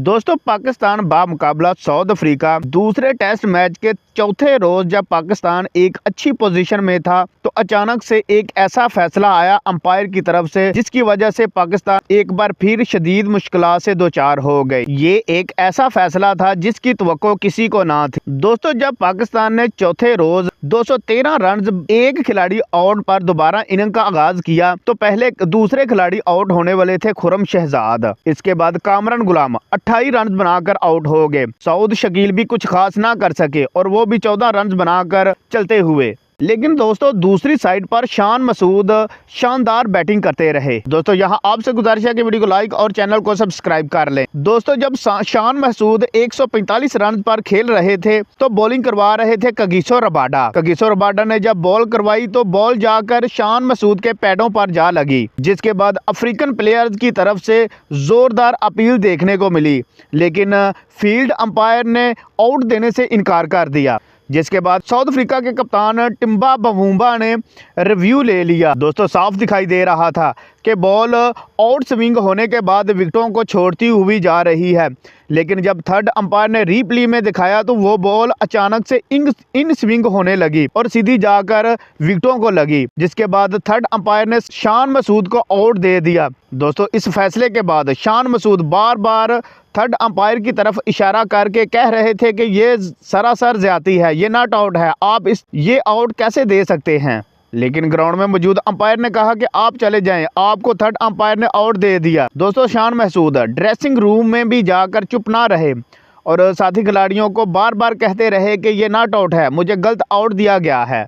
दोस्तों Pakistan बामुकाबला south Africa दूसरे test match के चौथे रोज जब पाकिस्तान एक अच्छी पोजीशन में था तो अचानक से एक ऐसा फैसला आया अंपायर की तरफ से जिसकी वजह से पाकिस्तान एक बार फिर शदीद मुश्किलात से दो चार हो गए। ये एक ऐसा फैसला था जिसकी तवक्को किसी को ना थी। दोस्तों जब पाकिस्तान ने चौथे रोज 213 रन एक खिलाड़ी आउट पर दोबारा इनिंग का आगाज किया तो पहले दूसरे खिलाड़ी आउट होने वाले थे खुरम शहजाद। इसके बाद कामरान गुलाम 28 रन बनाकर आउट हो गए। सऊद शकील भी कुछ खास ना कर सके और वो भी 14 रन बनाकर चलते हुए। लेकिन दोस्तों दूसरी साइड पर शान मसूद शानदार बैटिंग करते रहे। दोस्तों यहाँ आपसे गुजारिश है कि वीडियो को लाइक और चैनल को सब्सक्राइब कर लें। दोस्तों जब शान मसूद 145 रन पर खेल रहे थे तो बॉलिंग करवा रहे थे कगिसो रबाडा ने जब बॉल करवाई तो बॉल जाकर शान मसूद के पैडों पर जा लगी, जिसके बाद अफ्रीकन प्लेयर्स की तरफ से जोरदार अपील देखने को मिली, लेकिन फील्ड अंपायर ने आउट देने से इनकार कर दिया। जिसके बाद साउथ अफ्रीका के कप्तान टिम्बा बवूम्बा ने रिव्यू ले लिया। दोस्तों साफ दिखाई दे रहा था कि बॉल आउट स्विंग होने के बाद विकेटों को छोड़ती हुई जा रही है, लेकिन जब थर्ड अंपायर ने रीप्ले में दिखाया तो वो बॉल अचानक से इन स्विंग होने लगी और सीधी जाकर विकेटों को लगी, जिसके बाद थर्ड अंपायर ने शान मसूद को आउट दे दिया। दोस्तों इस फैसले के बाद शान मसूद बार बार थर्ड अंपायर की तरफ इशारा करके कह रहे थे कि ये सरासर ज्यादती है, ये नॉट आउट है, आप ये आउट कैसे दे सकते हैं। लेकिन ग्राउंड में मौजूद अंपायर ने कहा कि आप चले जाएं, आपको थर्ड अंपायर ने आउट दे दिया। दोस्तों शान मसूद ड्रेसिंग रूम में भी जाकर चुप ना रहे और साथी खिलाड़ियों को बार बार कहते रहे कि ये नॉट आउट है, मुझे गलत आउट दिया गया है।